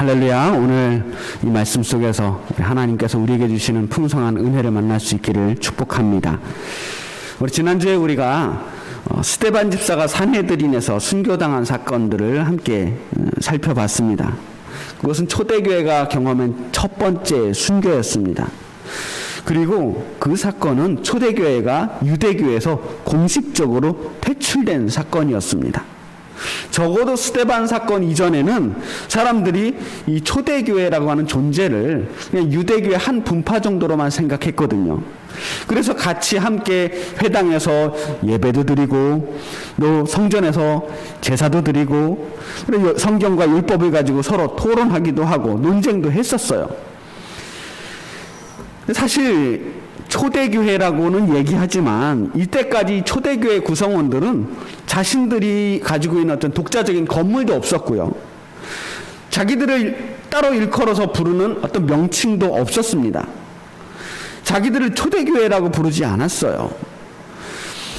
할렐루야. 오늘 이 말씀 속에서 하나님께서 우리에게 주시는 풍성한 은혜를 만날 수 있기를 축복합니다. 우리 지난주에 우리가 스데반 집사가 산헤드린에서 순교당한 사건들을 함께 살펴봤습니다. 그것은 초대교회가 경험한 첫 번째 순교였습니다. 그리고 그 사건은 초대교회가 유대교회에서 공식적으로 퇴출된 사건이었습니다. 적어도 스데반 사건 이전에는 사람들이 이 초대교회라고 하는 존재를 그냥 유대교회 한 분파 정도로만 생각했거든요. 그래서 같이 함께 회당에서 예배도 드리고 또 성전에서 제사도 드리고 성경과 율법을 가지고 서로 토론하기도 하고 논쟁도 했었어요. 사실 초대교회라고는 얘기하지만 이때까지 초대교회 구성원들은 자신들이 가지고 있는 어떤 독자적인 건물도 없었고요. 자기들을 따로 일컬어서 부르는 어떤 명칭도 없었습니다. 자기들을 초대교회라고 부르지 않았어요.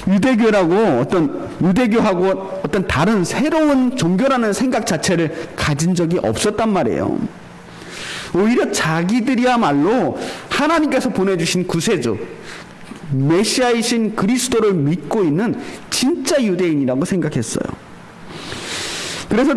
유대교하고 어떤 다른 새로운 종교라는 생각 자체를 가진 적이 없었단 말이에요. 오히려 자기들이야말로 하나님께서 보내주신 구세주, 메시아이신 그리스도를 믿고 있는 진짜 유대인이라고 생각했어요. 그래서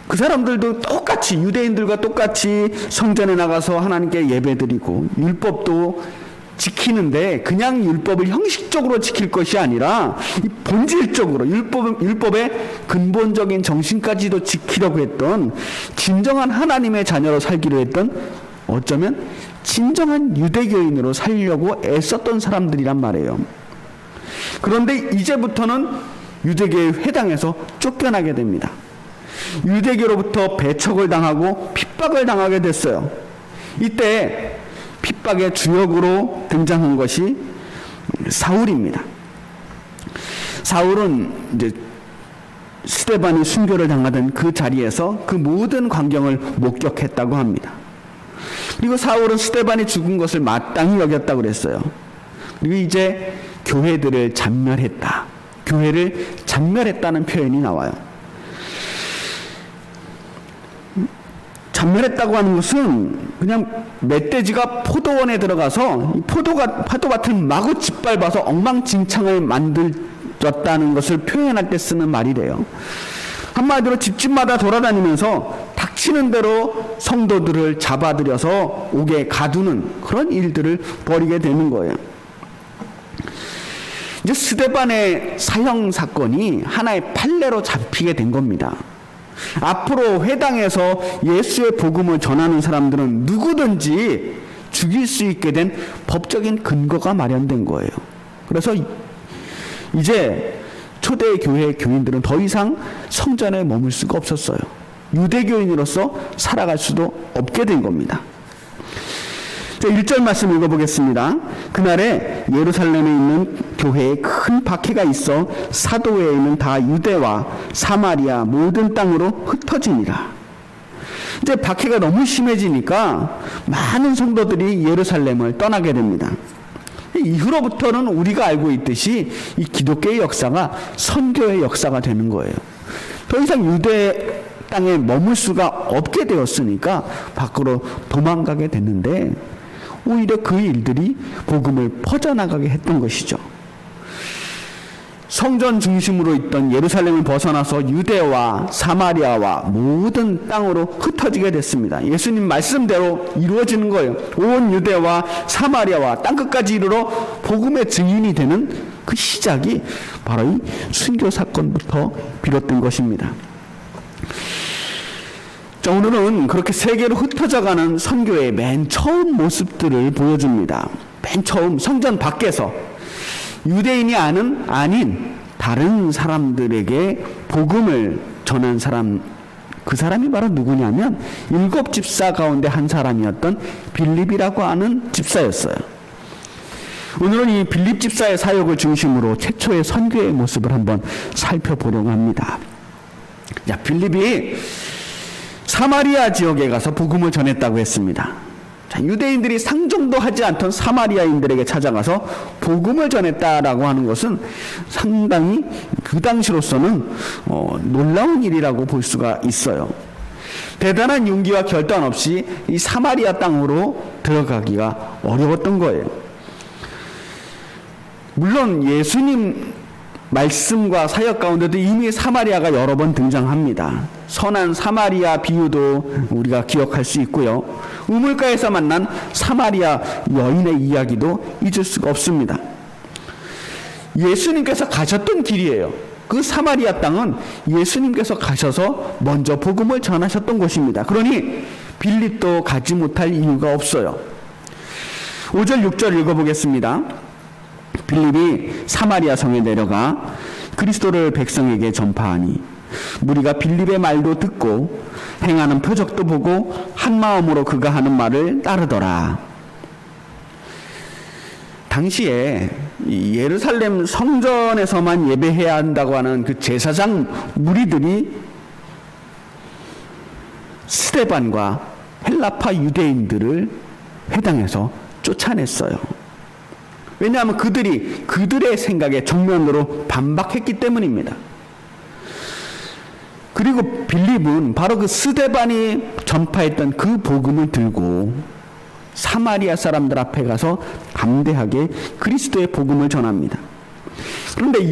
그 사람들도 똑같이 유대인들과 똑같이 성전에 나가서 하나님께 예배드리고 율법도 지키는데 그냥 율법을 형식적으로 지킬 것이 아니라 본질적으로 율법의 근본적인 정신까지도 지키려고 했던 진정한 하나님의 자녀로 살기로 했던 어쩌면 진정한 유대교인으로 살려고 애썼던 사람들이란 말이에요. 그런데 이제부터는 유대교의 회당에서 쫓겨나게 됩니다. 유대교로부터 배척을 당하고 핍박을 당하게 됐어요. 이때 핍박의 주역으로 등장한 것이 사울입니다. 사울은 이제 스데반이 순교를 당하던 그 자리에서 그 모든 광경을 목격했다고 합니다. 그리고 사울은 스데반이 죽은 것을 마땅히 여겼다고 그랬어요. 그리고 이제 교회를 잔멸했다는 표현이 나와요. 잔멸했다고 하는 것은 그냥 멧돼지가 포도원에 들어가서 파도밭을 마구 짓밟아서 엉망진창을 만들었다는 것을 표현할 때 쓰는 말이래요. 한마디로 집집마다 돌아다니면서 닥치는 대로 성도들을 잡아들여서 옥에 가두는 그런 일들을 벌이게 되는 거예요. 이제 스데반의 사형 사건이 하나의 판례로 잡히게 된 겁니다. 앞으로 회당에서 예수의 복음을 전하는 사람들은 누구든지 죽일 수 있게 된 법적인 근거가 마련된 거예요. 그래서 이제 초대교회 교인들은 더 이상 성전에 머물 수가 없었어요. 유대교인으로서 살아갈 수도 없게 된 겁니다. 1절 말씀 읽어보겠습니다. 그날에 예루살렘에 있는 교회에 큰 박해가 있어 사도회에는 다 유대와 사마리아 모든 땅으로 흩어지니라. 이제 박해가 너무 심해지니까 많은 성도들이 예루살렘을 떠나게 됩니다. 이후로부터는 우리가 알고 있듯이 이 기독교의 역사가 선교의 역사가 되는 거예요. 더 이상 유대 땅에 머물 수가 없게 되었으니까 밖으로 도망가게 됐는데 오히려 그 일들이 복음을 퍼져나가게 했던 것이죠. 성전 중심으로 있던 예루살렘을 벗어나서 유대와 사마리아와 모든 땅으로 흩어지게 됐습니다. 예수님 말씀대로 이루어지는 거예요. 온 유대와 사마리아와 땅끝까지 이르러 복음의 증인이 되는 그 시작이 바로 이 순교 사건부터 비롯된 것입니다. 자, 오늘은 그렇게 세계로 흩어져가는 선교의 맨 처음 모습들을 보여줍니다. 맨 처음 성전 밖에서 유대인이 아닌 다른 사람들에게 복음을 전한 사람, 그 사람이 바로 누구냐면 7 집사 가운데 한 사람이었던 빌립이라고 하는 집사였어요. 오늘은 이 빌립 집사의 사역을 중심으로 최초의 선교의 모습을 한번 살펴보려고 합니다. 자, 빌립이 사마리아 지역에 가서 복음을 전했다고 했습니다. 자, 유대인들이 상종도 하지 않던 사마리아인들에게 찾아가서 복음을 전했다라고 하는 것은 상당히 그 당시로서는 놀라운 일이라고 볼 수가 있어요. 대단한 용기와 결단 없이 이 사마리아 땅으로 들어가기가 어려웠던 거예요. 물론 예수님 말씀과 사역 가운데도 이미 사마리아가 여러 번 등장합니다. 선한 사마리아 비유도 우리가 기억할 수 있고요. 우물가에서 만난 사마리아 여인의 이야기도 잊을 수가 없습니다. 예수님께서 가셨던 길이에요. 그 사마리아 땅은 예수님께서 가셔서 먼저 복음을 전하셨던 곳입니다. 그러니 빌립도 가지 못할 이유가 없어요. 5절 6절 읽어보겠습니다. 빌립이 사마리아 성에 내려가 그리스도를 백성에게 전파하니 무리가 빌립의 말도 듣고 행하는 표적도 보고 한 마음으로 그가 하는 말을 따르더라. 당시에 예루살렘 성전에서만 예배해야 한다고 하는 그 제사장 무리들이 스데반과 헬라파 유대인들을 회당에서 쫓아냈어요. 왜냐하면 그들이 그들의 생각에 정면으로 반박했기 때문입니다. 그리고 빌립은 바로 그 스데반이 전파했던 그 복음을 들고 사마리아 사람들 앞에 가서 담대하게 그리스도의 복음을 전합니다. 그런데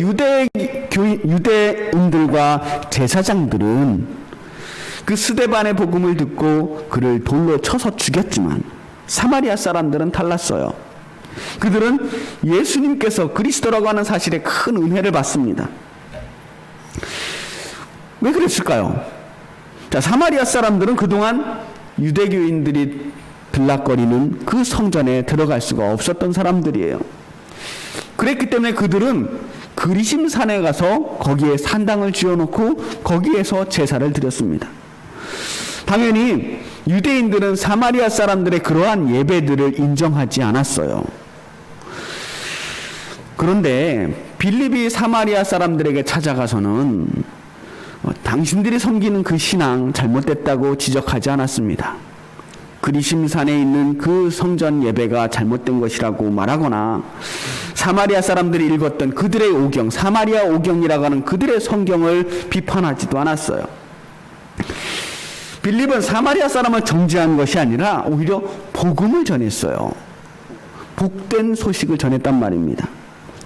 유대인들과 제사장들은 그 스데반의 복음을 듣고 그를 돌로 쳐서 죽였지만 사마리아 사람들은 달랐어요. 그들은 예수님께서 그리스도라고 하는 사실에 큰 은혜를 받습니다. 왜 그랬을까요? 자, 사마리아 사람들은 그동안 유대교인들이 들락거리는 그 성전에 들어갈 수가 없었던 사람들이에요. 그랬기 때문에 그들은 그리심산에 가서 거기에 산당을 지어놓고 거기에서 제사를 드렸습니다. 당연히 유대인들은 사마리아 사람들의 그러한 예배들을 인정하지 않았어요. 그런데 빌립이 사마리아 사람들에게 찾아가서는 당신들이 섬기는 그 신앙 잘못됐다고 지적하지 않았습니다. 그리심산에 있는 그 성전 예배가 잘못된 것이라고 말하거나 사마리아 사람들이 읽었던 그들의 오경, 사마리아 오경이라고 하는 그들의 성경을 비판하지도 않았어요. 빌립은 사마리아 사람을 정죄한 것이 아니라 오히려 복음을 전했어요. 복된 소식을 전했단 말입니다.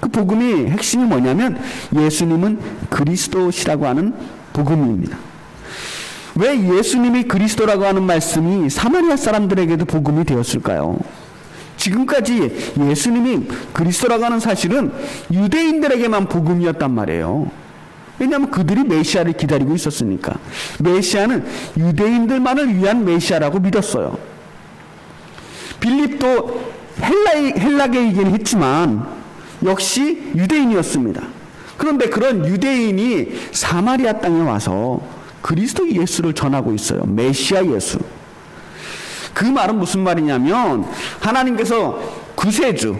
그 복음이 핵심이 뭐냐면 예수님은 그리스도시라고 하는 복음입니다. 왜 예수님이 그리스도라고 하는 말씀이 사마리아 사람들에게도 복음이 되었을까요? 지금까지 예수님이 그리스도라고 하는 사실은 유대인들에게만 복음이었단 말이에요. 왜냐하면 그들이 메시아를 기다리고 있었으니까. 메시아는 유대인들만을 위한 메시아라고 믿었어요. 빌립도 헬라계이긴 했지만 역시 유대인이었습니다. 그런데 그런 유대인이 사마리아 땅에 와서 그리스도 예수를 전하고 있어요. 메시아 예수. 그 말은 무슨 말이냐면 하나님께서 구세주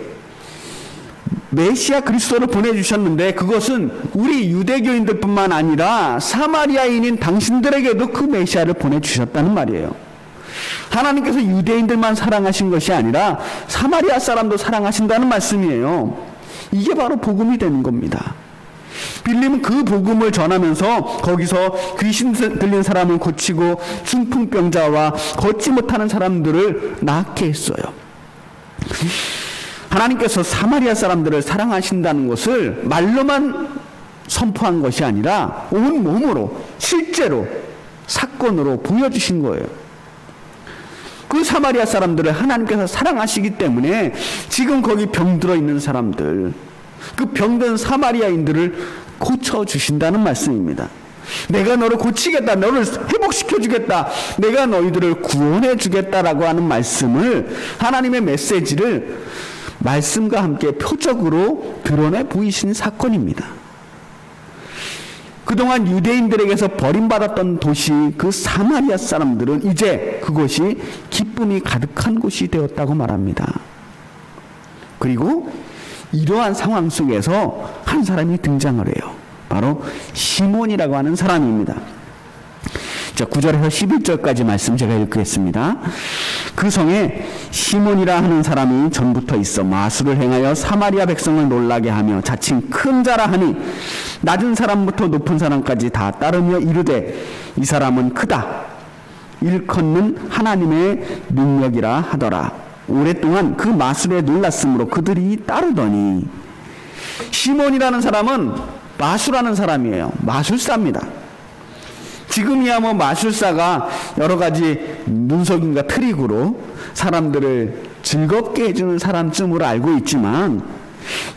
메시아 그리스도를 보내주셨는데 그것은 우리 유대교인들뿐만 아니라 사마리아인인 당신들에게도 그 메시아를 보내주셨다는 말이에요. 하나님께서 유대인들만 사랑하신 것이 아니라 사마리아 사람도 사랑하신다는 말씀이에요. 이게 바로 복음이 되는 겁니다. 빌립은 그 복음을 전하면서 거기서 귀신 들린 사람을 고치고 중풍병자와 걷지 못하는 사람들을 낫게 했어요. 하나님께서 사마리아 사람들을 사랑하신다는 것을 말로만 선포한 것이 아니라 온 몸으로 실제로 사건으로 보여주신 거예요. 그 사마리아 사람들을 하나님께서 사랑하시기 때문에 지금 거기 병들어 있는 사람들, 그 병든 사마리아인들을 고쳐주신다는 말씀입니다. 내가 너를 고치겠다, 너를 회복시켜주겠다, 내가 너희들을 구원해주겠다라고 하는 말씀을, 하나님의 메시지를 말씀과 함께 표적으로 드러내 보이신 사건입니다. 그동안 유대인들에게서 버림받았던 도시 그 사마리아 사람들은 이제 그곳이 기쁨이 가득한 곳이 되었다고 말합니다. 그리고 이러한 상황 속에서 한 사람이 등장을 해요. 바로 시몬이라고 하는 사람입니다. 자, 9절에서 11절까지 말씀 제가 읽겠습니다. 그 성에 시몬이라 하는 사람이 전부터 있어 마술을 행하여 사마리아 백성을 놀라게 하며 자칭 큰 자라 하니 낮은 사람부터 높은 사람까지 다 따르며 이르되 이 사람은 크다. 일컫는 하나님의 능력이라 하더라. 오랫동안 그 마술에 놀랐으므로 그들이 따르더니. 시몬이라는 사람은 마술하는 사람이에요. 마술사입니다. 지금이야 뭐 마술사가 여러 가지 눈속임과 트릭으로 사람들을 즐겁게 해주는 사람쯤으로 알고 있지만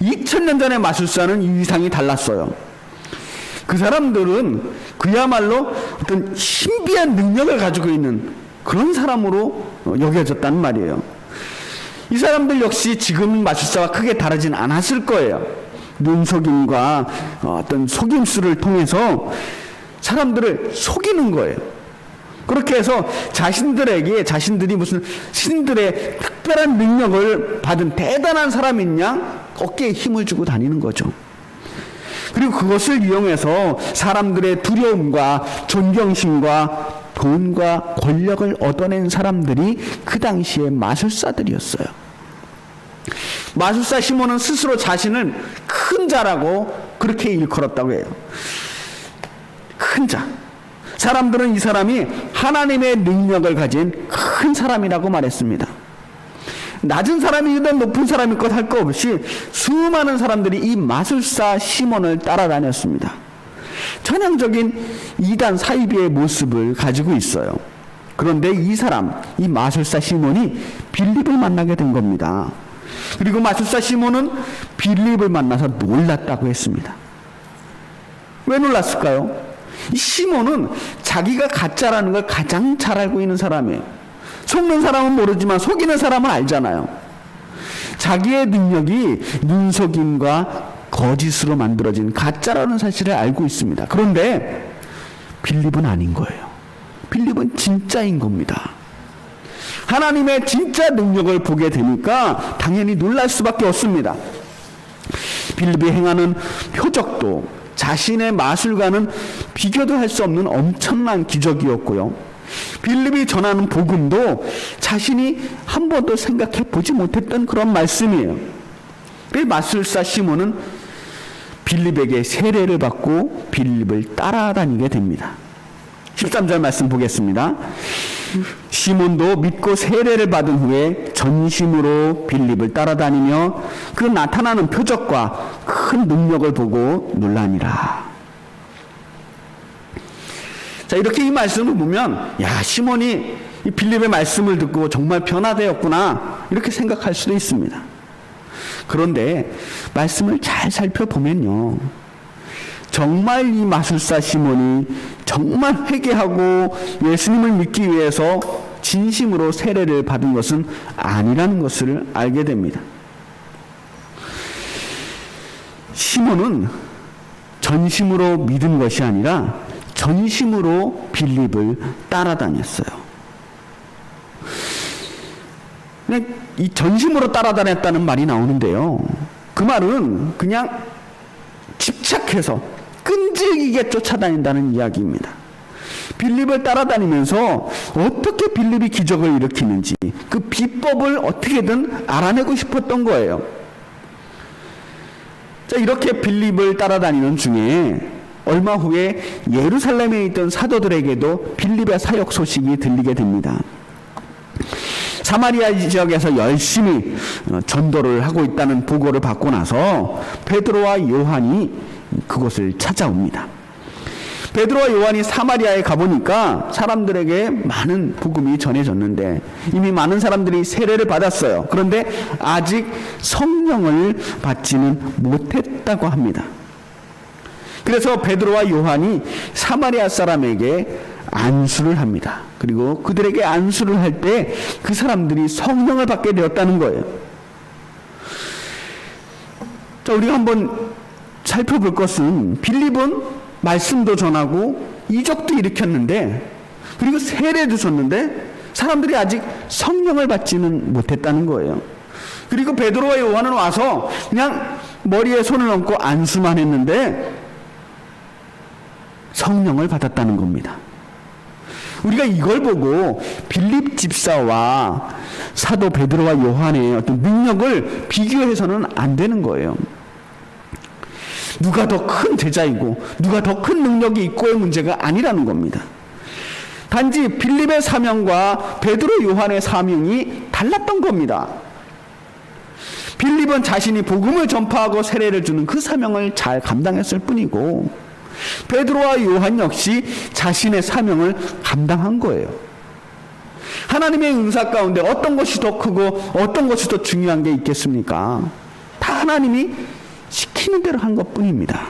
2000년 전의 마술사는 이상이 달랐어요. 그 사람들은 그야말로 어떤 신비한 능력을 가지고 있는 그런 사람으로 여겨졌단 말이에요. 이 사람들 역시 지금 마술사와 크게 다르진 않았을 거예요. 눈속임과 어떤 속임수를 통해서 사람들을 속이는 거예요. 그렇게 해서 자신들이 무슨 신들의 특별한 능력을 받은 대단한 사람인 양 어깨에 힘을 주고 다니는 거죠. 그리고 그것을 이용해서 사람들의 두려움과 존경심과 돈과 권력을 얻어낸 사람들이 그 당시에 마술사들이었어요. 마술사 시몬은 스스로 자신을 큰 자라고 그렇게 일컬었다고 해요. 큰 자. 사람들은 이 사람이 하나님의 능력을 가진 큰 사람이라고 말했습니다. 낮은 사람이든 높은 사람일 것 할 것 없이 수많은 사람들이 이 마술사 시몬을 따라다녔습니다. 전형적인 이단 사이비의 모습을 가지고 있어요. 그런데 이 마술사 시몬이 빌립을 만나게 된 겁니다. 그리고 마술사 시몬은 빌립을 만나서 놀랐다고 했습니다. 왜 놀랐을까요? 이 시몬은 자기가 가짜라는 걸 가장 잘 알고 있는 사람이에요. 속는 사람은 모르지만 속이는 사람은 알잖아요. 자기의 능력이 눈속임과 거짓으로 만들어진 가짜라는 사실을 알고 있습니다. 그런데 빌립은 아닌 거예요. 빌립은 진짜인 겁니다. 하나님의 진짜 능력을 보게 되니까 당연히 놀랄 수밖에 없습니다. 빌립이 행하는 표적도 자신의 마술과는 비교도 할 수 없는 엄청난 기적이었고요. 빌립이 전하는 복음도 자신이 한 번도 생각해 보지 못했던 그런 말씀이에요. 그래서 마술사 시몬은 빌립에게 세례를 받고 빌립을 따라다니게 됩니다. 13절 말씀 보겠습니다. 시몬도 믿고 세례를 받은 후에 전심으로 빌립을 따라다니며 그 나타나는 표적과 큰 능력을 보고 놀라니라. 자, 이렇게 이 말씀을 보면 시몬이 이 빌립의 말씀을 듣고 정말 변화되었구나 이렇게 생각할 수도 있습니다. 그런데 말씀을 잘 살펴보면요, 정말 이 마술사 시몬이 정말 회개하고 예수님을 믿기 위해서 진심으로 세례를 받은 것은 아니라는 것을 알게 됩니다. 시몬은 전심으로 믿은 것이 아니라 전심으로 빌립을 따라다녔어요. 이 전심으로 따라다녔다는 말이 나오는데요, 그 말은 그냥 집착해서 끈질기게 쫓아다닌다는 이야기입니다. 빌립을 따라다니면서 어떻게 빌립이 기적을 일으키는지 그 비법을 어떻게든 알아내고 싶었던 거예요. 자, 이렇게 빌립을 따라다니는 중에 얼마 후에 예루살렘에 있던 사도들에게도 빌립의 사역 소식이 들리게 됩니다. 사마리아 지역에서 열심히 전도를 하고 있다는 보고를 받고 나서 베드로와 요한이 그곳을 찾아옵니다. 베드로와 요한이 사마리아에 가보니까 사람들에게 많은 복음이 전해졌는데 이미 많은 사람들이 세례를 받았어요. 그런데 아직 성령을 받지는 못했다고 합니다. 그래서 베드로와 요한이 사마리아 사람에게 안수를 합니다. 그리고 그들에게 안수를 할 때 그 사람들이 성령을 받게 되었다는 거예요. 자, 우리가 한번 살펴볼 것은 빌립은 말씀도 전하고 이적도 일으켰는데 그리고 세례도 줬는데 사람들이 아직 성령을 받지는 못했다는 거예요. 그리고 베드로와 요한은 와서 그냥 머리에 손을 얹고 안수만 했는데 성령을 받았다는 겁니다. 우리가 이걸 보고 빌립 집사와 사도 베드로와 요한의 어떤 능력을 비교해서는 안 되는 거예요. 누가 더 큰 제자이고 누가 더 큰 능력이 있고의 문제가 아니라는 겁니다. 단지 빌립의 사명과 베드로 요한의 사명이 달랐던 겁니다. 빌립은 자신이 복음을 전파하고 세례를 주는 그 사명을 잘 감당했을 뿐이고, 베드로와 요한 역시 자신의 사명을 감당한 거예요. 하나님의 은사 가운데 어떤 것이 더 크고 어떤 것이 더 중요한 게 있겠습니까? 다 하나님이 시키는 대로 한 것뿐입니다.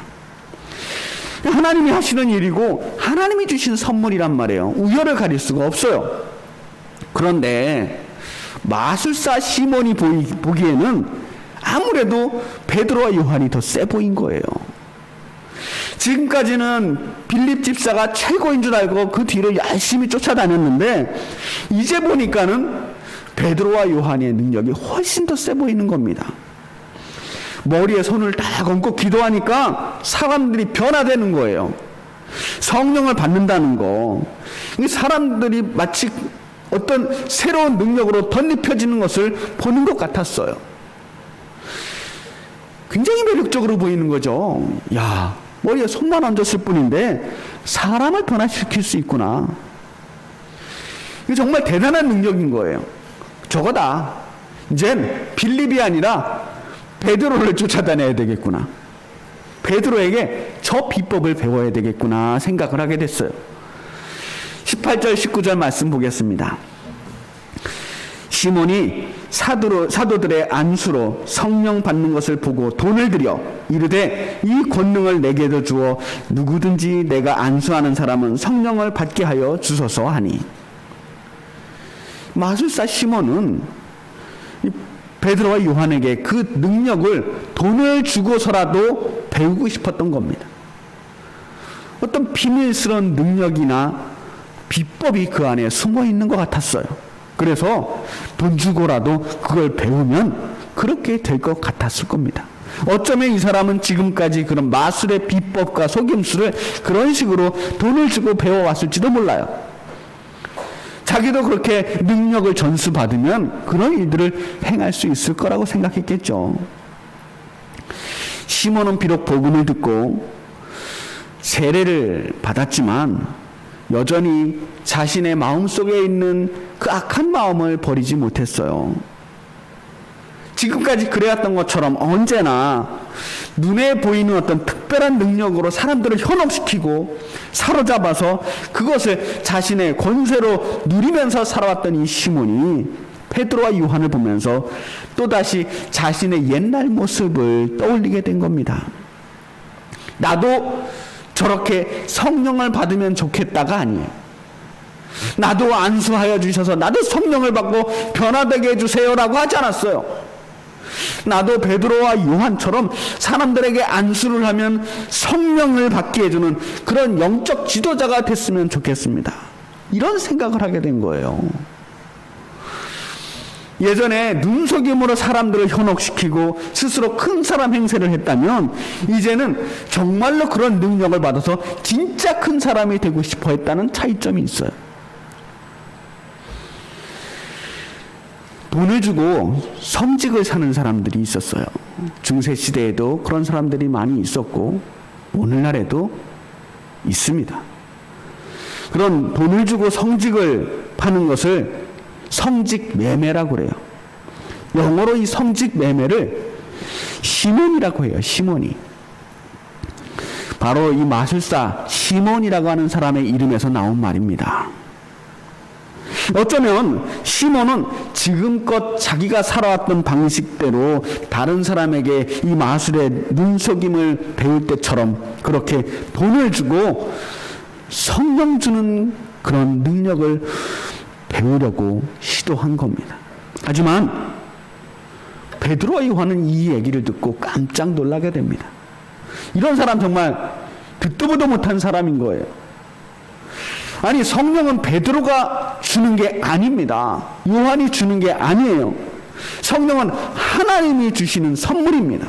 하나님이 하시는 일이고 하나님이 주신 선물이란 말이에요. 우열을 가릴 수가 없어요. 그런데 마술사 시몬이 보기에는 아무래도 베드로와 요한이 더 세 보인 거예요. 지금까지는 빌립 집사가 최고인 줄 알고 그 뒤를 열심히 쫓아다녔는데, 이제 보니까는 베드로와 요한의 능력이 훨씬 더 세 보이는 겁니다. 머리에 손을 딱 얹고 기도하니까 사람들이 변화되는 거예요. 성령을 받는다는 거. 사람들이 마치 어떤 새로운 능력으로 덧입혀지는 것을 보는 것 같았어요. 굉장히 매력적으로 보이는 거죠. 야, 머리에 손만 얹었을 뿐인데 사람을 변화시킬 수 있구나. 이게 정말 대단한 능력인 거예요. 저거다. 이젠 빌립이 아니라 베드로를 쫓아다녀야 되겠구나. 베드로에게 저 비법을 배워야 되겠구나 생각을 하게 됐어요. 18절 19절 말씀 보겠습니다. 시몬이 사도들의 안수로 성령 받는 것을 보고 돈을 들여 이르되 이 권능을 내게도 주어 누구든지 내가 안수하는 사람은 성령을 받게 하여 주소서 하니. 마술사 시몬은 베드로와 요한에게 그 능력을 돈을 주고서라도 배우고 싶었던 겁니다. 어떤 비밀스러운 능력이나 비법이 그 안에 숨어 있는 것 같았어요. 그래서 돈 주고라도 그걸 배우면 그렇게 될 것 같았을 겁니다. 어쩌면 이 사람은 지금까지 그런 마술의 비법과 속임수를 그런 식으로 돈을 주고 배워왔을지도 몰라요. 자기도 그렇게 능력을 전수받으면 그런 일들을 행할 수 있을 거라고 생각했겠죠. 시몬은 비록 복음을 듣고 세례를 받았지만 여전히 자신의 마음속에 있는 그 악한 마음을 버리지 못했어요. 지금까지 그래왔던 것처럼 언제나 눈에 보이는 어떤 특별한 능력으로 사람들을 현혹시키고 사로잡아서 그것을 자신의 권세로 누리면서 살아왔던 이 시몬이 베드로와 요한을 보면서 또다시 자신의 옛날 모습을 떠올리게 된 겁니다. 나도 저렇게 성령을 받으면 좋겠다가 아니에요. 나도 안수하여 주셔서 나도 성령을 받고 변화되게 해주세요라고 하지 않았어요. 나도 베드로와 요한처럼 사람들에게 안수를 하면 성령을 받게 해주는 그런 영적 지도자가 됐으면 좋겠습니다. 이런 생각을 하게 된 거예요. 예전에 눈속임으로 사람들을 현혹시키고 스스로 큰 사람 행세를 했다면 이제는 정말로 그런 능력을 받아서 진짜 큰 사람이 되고 싶어 했다는 차이점이 있어요. 돈을 주고 성직을 사는 사람들이 있었어요. 중세시대에도 그런 사람들이 많이 있었고 오늘날에도 있습니다. 그런 돈을 주고 성직을 파는 것을 성직 매매라고 그래요. 영어로 이 성직 매매를 시몬이라고 해요. 시몬이. 바로 이 마술사 시몬이라고 하는 사람의 이름에서 나온 말입니다. 어쩌면 시몬은 지금껏 자기가 살아왔던 방식대로 다른 사람에게 이 마술의 눈속임을 배울 때처럼 그렇게 돈을 주고 성령 주는 그런 능력을 배우려고 시도한 겁니다. 하지만 베드로와 요한은 이 얘기를 듣고 깜짝 놀라게 됩니다. 이런 사람 정말 듣도 보도 못한 사람인 거예요. 아니, 성령은 베드로가 주는 게 아닙니다. 요한이 주는 게 아니에요. 성령은 하나님이 주시는 선물입니다.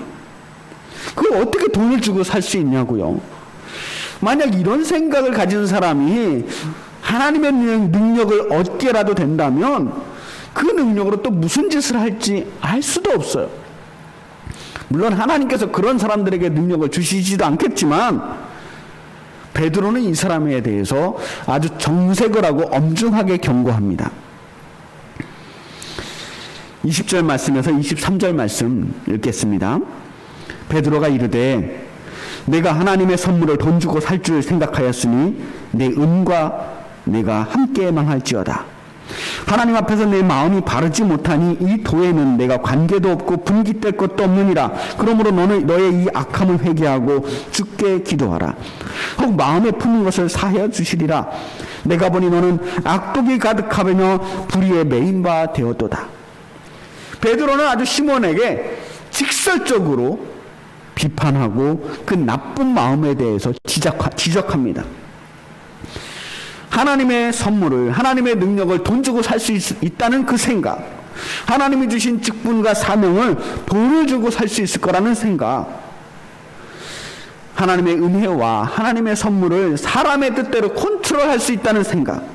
그걸 어떻게 돈을 주고 살 수 있냐고요. 만약 이런 생각을 가진 사람이 하나님의 능력을 얻게라도 된다면 그 능력으로 또 무슨 짓을 할지 알 수도 없어요. 물론 하나님께서 그런 사람들에게 능력을 주시지도 않겠지만 베드로는 이 사람에 대해서 아주 정색을 하고 엄중하게 경고합니다. 20절 말씀에서 23절 말씀 읽겠습니다. 베드로가 이르되 내가 하나님의 선물을 돈 주고 살 줄 생각하였으니 내 은과 내가 함께 망할지어다. 하나님 앞에서 내 마음이 바르지 못하니 이 도에는 내가 관계도 없고 분깃될 것도 없느니라. 그러므로 너는 너의 이 악함을 회개하고 주께 기도하라. 혹 마음에 품은 것을 사하여 주시리라. 내가 보니 너는 악독이 가득하며 불의에 매인 바 되었도다. 베드로는 아주 시몬에게 직설적으로 비판하고 그 나쁜 마음에 대해서 지적합니다. 하나님의 선물을, 하나님의 능력을 돈 주고 살 수 있다는 그 생각, 하나님이 주신 직분과 사명을 돈을 주고 살 수 있을 거라는 생각, 하나님의 은혜와 하나님의 선물을 사람의 뜻대로 컨트롤할 수 있다는 생각,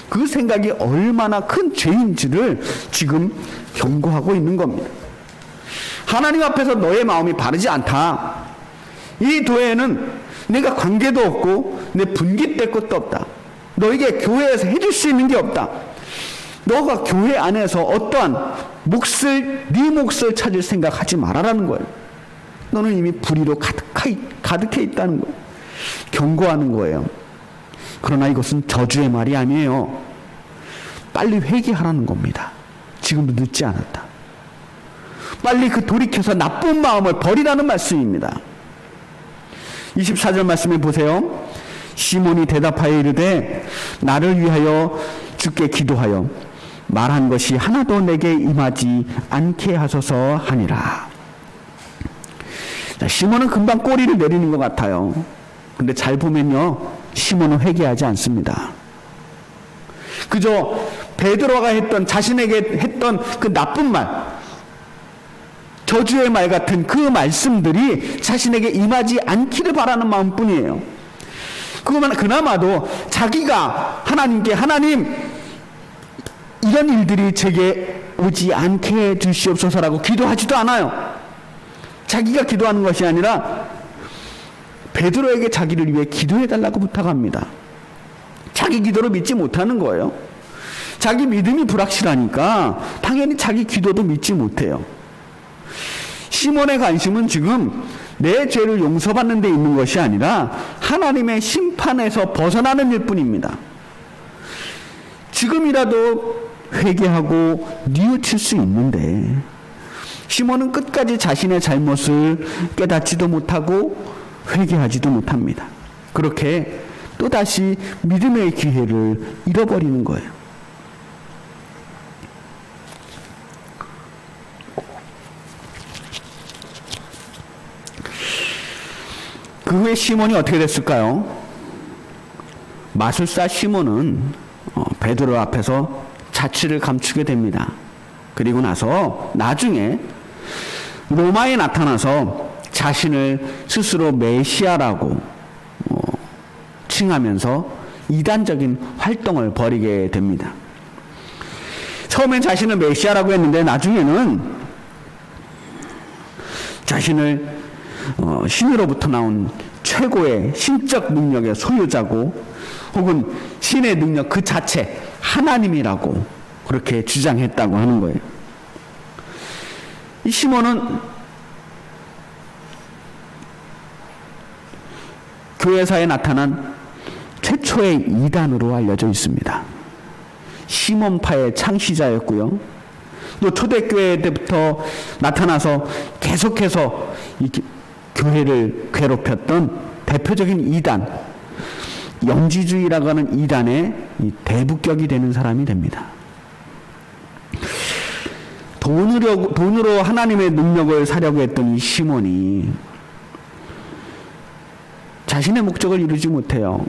그 생각이 얼마나 큰 죄인지를 지금 경고하고 있는 겁니다. 하나님 앞에서 너의 마음이 바르지 않다. 이 도에는 내가 관계도 없고 내 분깃될 것도 없다. 너에게 교회에서 해줄 수 있는 게 없다. 너가 교회 안에서 어떠한 네 몫을 찾을 생각하지 말아라는 거예요. 너는 이미 불의로 가득해 있다는 거예요. 경고하는 거예요. 그러나 이것은 저주의 말이 아니에요. 빨리 회개하라는 겁니다. 지금도 늦지 않았다. 빨리 돌이켜서 나쁜 마음을 버리라는 말씀입니다. 24절 말씀에 보세요. 시몬이 대답하여 이르되 나를 위하여 주께 기도하여 말한 것이 하나도 내게 임하지 않게 하소서 하니라. 자, 시몬은 금방 꼬리를 내리는 것 같아요. 근데 잘 보면요, 시몬은 회개하지 않습니다. 그저 베드로가 자신에게 했던 그 나쁜 말, 저주의 말 같은 그 말씀들이 자신에게 임하지 않기를 바라는 마음뿐이에요. 그나마도 자기가 하나님께 하나님 이런 일들이 제게 오지 않게 해 주시옵소서라고 기도하지도 않아요. 자기가 기도하는 것이 아니라 베드로에게 자기를 위해 기도해달라고 부탁합니다. 자기 기도를 믿지 못하는 거예요. 자기 믿음이 불확실하니까 당연히 자기 기도도 믿지 못해요. 시몬의 관심은 지금 내 죄를 용서받는 데 있는 것이 아니라 하나님의 심판에서 벗어나는 일뿐입니다. 지금이라도 회개하고 뉘우칠 수 있는데 시몬은 끝까지 자신의 잘못을 깨닫지도 못하고 회개하지도 못합니다. 그렇게 또다시 믿음의 기회를 잃어버리는 거예요. 그 후에 시몬이 어떻게 됐을까요? 마술사 시몬은 베드로 앞에서 자취를 감추게 됩니다. 그리고 나중에 로마에 나타나서 자신을 스스로 메시아라고 칭하면서 이단적인 활동을 벌이게 됩니다. 처음엔 자신을 메시아라고 했는데 나중에는 자신을 신으로부터 나온 최고의 신적 능력의 소유자고 혹은 신의 능력 그 자체 하나님이라고 그렇게 주장했다고 하는 거예요. 이 시몬은 교회사에 나타난 최초의 이단으로 알려져 있습니다. 시몬파의 창시자였고요. 또 초대교회 때부터 나타나서 계속해서 교회를 괴롭혔던 대표적인 이단, 영지주의라고 하는 이단의 대북격이 되는 사람이 됩니다. 돈으로 하나님의 능력을 사려고 했던 이 시몬이 자신의 목적을 이루지 못해요.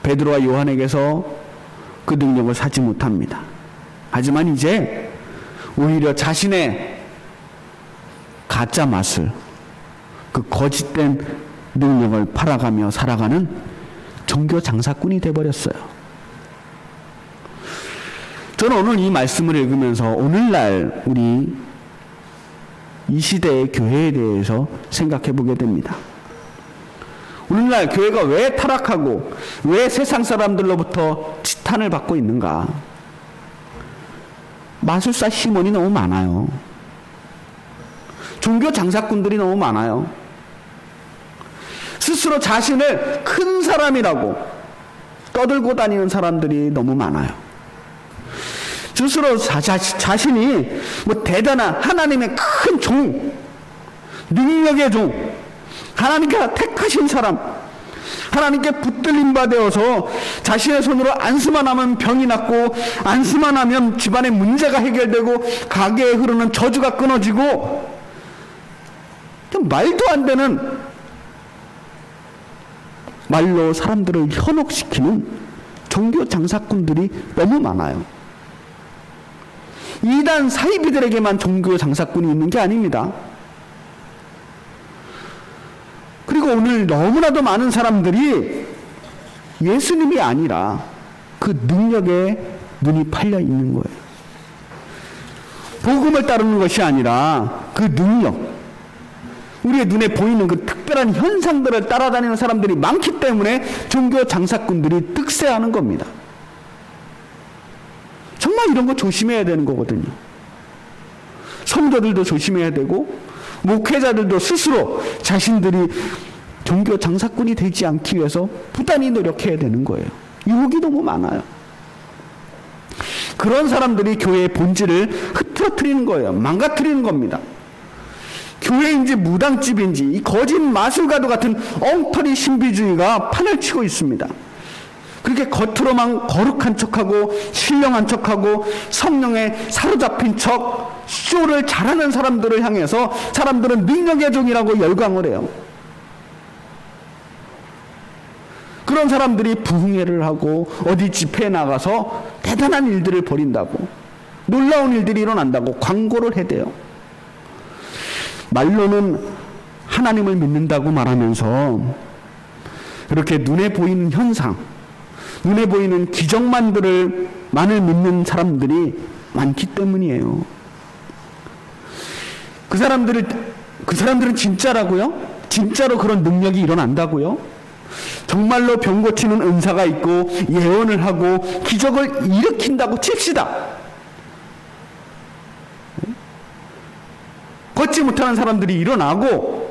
베드로와 요한에게서 그 능력을 사지 못합니다. 하지만 이제 오히려 자신의 가짜 마술, 그 거짓된 능력을 팔아가며 살아가는 종교 장사꾼이 되어버렸어요. 저는 오늘 이 말씀을 읽으면서 오늘날 우리 이 시대의 교회에 대해서 생각해 보게 됩니다. 오늘날 교회가 왜 타락하고 왜 세상 사람들로부터 지탄을 받고 있는가? 마술사 시몬이 너무 많아요. 종교 장사꾼들이 너무 많아요. 스스로 자신을 큰 사람이라고 떠들고 다니는 사람들이 너무 많아요. 스스로 자신이 뭐 대단한 하나님의 큰 종, 능력의 종, 하나님께서 택하신 사람, 하나님께 붙들림 바 되어서 자신의 손으로 안수만 하면 병이 낫고, 안수만 하면 집안의 문제가 해결되고, 가게에 흐르는 저주가 끊어지고, 말도 안 되는 말로 사람들을 현혹시키는 종교 장사꾼들이 너무 많아요. 이단 사이비들에게만 종교 장사꾼이 있는 게 아닙니다. 그리고 오늘 너무나도 많은 사람들이 예수님이 아니라 그 능력에 눈이 팔려 있는 거예요. 복음을 따르는 것이 아니라 그 능력, 우리의 눈에 보이는 그 특별한 현상들을 따라다니는 사람들이 많기 때문에 종교 장사꾼들이 득세하는 겁니다. 정말 이런 거 조심해야 되는 거거든요. 성도들도 조심해야 되고 목회자들도 스스로 자신들이 종교 장사꾼이 되지 않기 위해서 부단히 노력해야 되는 거예요. 유혹이 너무 많아요. 그런 사람들이 교회의 본질을 흐트러뜨리는 거예요. 망가뜨리는 겁니다. 교회인지 무당집인지 이 거짓 마술가도 같은 엉터리 신비주의가 판을 치고 있습니다. 그렇게 겉으로만 거룩한 척하고 신령한 척하고 성령에 사로잡힌 척 쇼를 잘하는 사람들을 향해서 사람들은 능력의 종이라고 열광을 해요. 그런 사람들이 부흥회를 하고 어디 집회에 나가서 대단한 일들을 벌인다고, 놀라운 일들이 일어난다고 광고를 해대요. 말로는 하나님을 믿는다고 말하면서 이렇게 눈에 보이는 현상, 눈에 보이는 기적만을 믿는 사람들이 많기 때문이에요. 그 사람들은 진짜라고요? 진짜로 그런 능력이 일어난다고요? 정말로 병 고치는 은사가 있고 예언을 하고 기적을 일으킨다고 칩시다. 걷지 못하는 사람들이 일어나고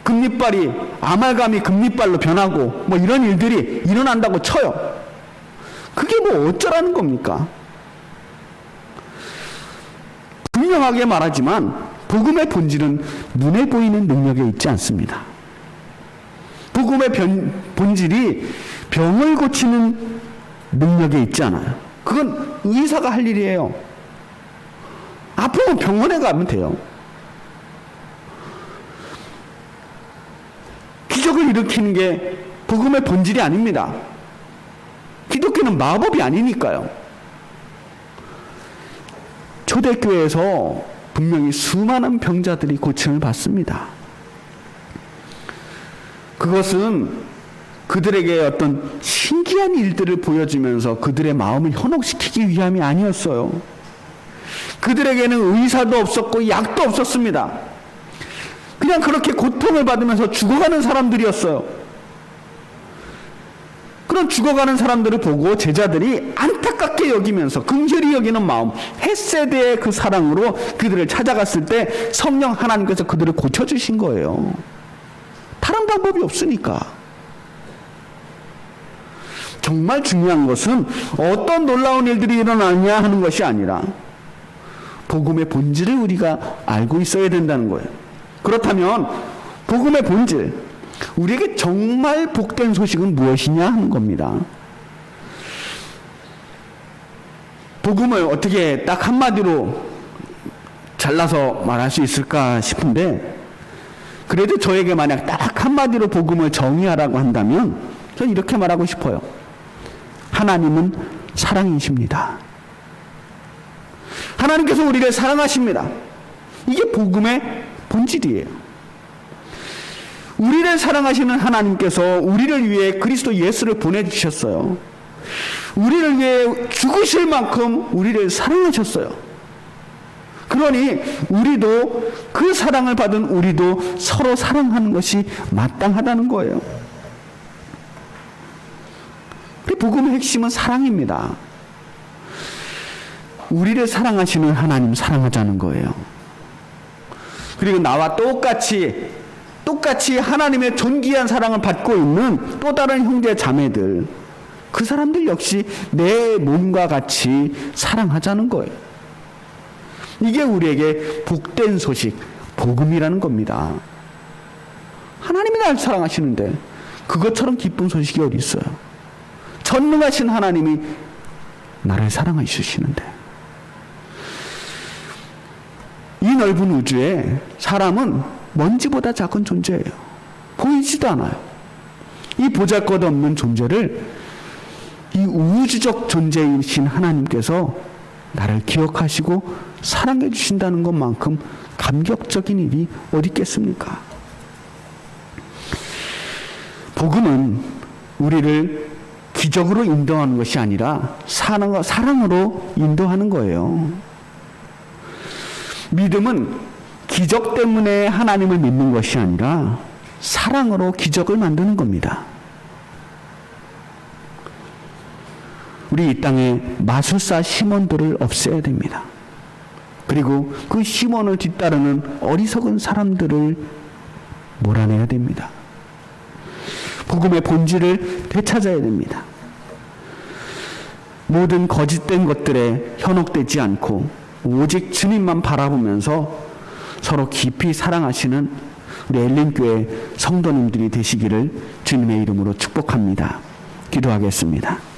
금리빨이 아말감이 금리빨로 변하고 뭐 이런 일들이 일어난다고 쳐요. 그게 뭐 어쩌라는 겁니까? 분명하게 말하지만 복음의 본질은 눈에 보이는 능력에 있지 않습니다. 복음의 본질이 병을 고치는 능력에 있지 않아요. 그건 의사가 할 일이에요. 아프면 병원에 가면 돼요. 기적을 일으키는 게 복음의 본질이 아닙니다. 기독교는 마법이 아니니까요. 초대교회에서 분명히 수많은 병자들이 고침을 받습니다. 그것은 그들에게 어떤 신기한 일들을 보여주면서 그들의 마음을 현혹시키기 위함이 아니었어요. 그들에게는 의사도 없었고 약도 없었습니다. 그냥 그렇게 고통을 받으면서 죽어가는 사람들이었어요. 그런 죽어가는 사람들을 보고 제자들이 안타깝게 여기면서 긍휼히 여기는 마음, 헷세대의 그 사랑으로 그들을 찾아갔을 때 성령 하나님께서 그들을 고쳐주신 거예요. 다른 방법이 없으니까. 정말 중요한 것은 어떤 놀라운 일들이 일어나냐 하는 것이 아니라 복음의 본질을 우리가 알고 있어야 된다는 거예요. 그렇다면 복음의 본질, 우리에게 정말 복된 소식은 무엇이냐 하는 겁니다. 복음을 어떻게 딱 한마디로 잘라서 말할 수 있을까 싶은데, 그래도 저에게 만약 딱 한마디로 복음을 정의하라고 한다면 저는 이렇게 말하고 싶어요. 하나님은 사랑이십니다. 하나님께서 우리를 사랑하십니다. 이게 복음의 본질이에요. 우리를 사랑하시는 하나님께서 우리를 위해 그리스도 예수를 보내주셨어요. 우리를 위해 죽으실 만큼 우리를 사랑하셨어요. 그 그러니 우리도 그 사랑을 받은 우리도 서로 사랑하는 것이 마땅하다는 거예요. 복음의 핵심은 사랑입니다. 우리를 사랑하시는 하나님 사랑하자는 거예요. 그리고 나와 똑같이 하나님의 존귀한 사랑을 받고 있는 또 다른 형제 자매들, 그 사람들 역시 내 몸과 같이 사랑하자는 거예요. 이게 우리에게 복된 소식, 복음이라는 겁니다. 하나님이 날 사랑하시는데 그것처럼 기쁜 소식이 어디 있어요? 전능하신 하나님이 나를 사랑해 주시는데. 이 넓은 우주에 사람은 먼지보다 작은 존재예요. 보이지도 않아요. 이 보잘것없는 존재를 이 우주적 존재이신 하나님께서 나를 기억하시고 사랑해 주신다는 것만큼 감격적인 일이 어디 있겠습니까? 복음은 우리를 기적으로 인도하는 것이 아니라 사랑으로 인도하는 거예요. 믿음은 기적 때문에 하나님을 믿는 것이 아니라 사랑으로 기적을 만드는 겁니다. 우리 이 땅에 마술사 시몬들을 없애야 됩니다. 그리고 그 시몬을 뒤따르는 어리석은 사람들을 몰아내야 됩니다. 복음의 본질을 되찾아야 됩니다. 모든 거짓된 것들에 현혹되지 않고 오직 주님만 바라보면서 서로 깊이 사랑하시는 우리 엘림교회 성도님들이 되시기를 주님의 이름으로 축복합니다. 기도하겠습니다.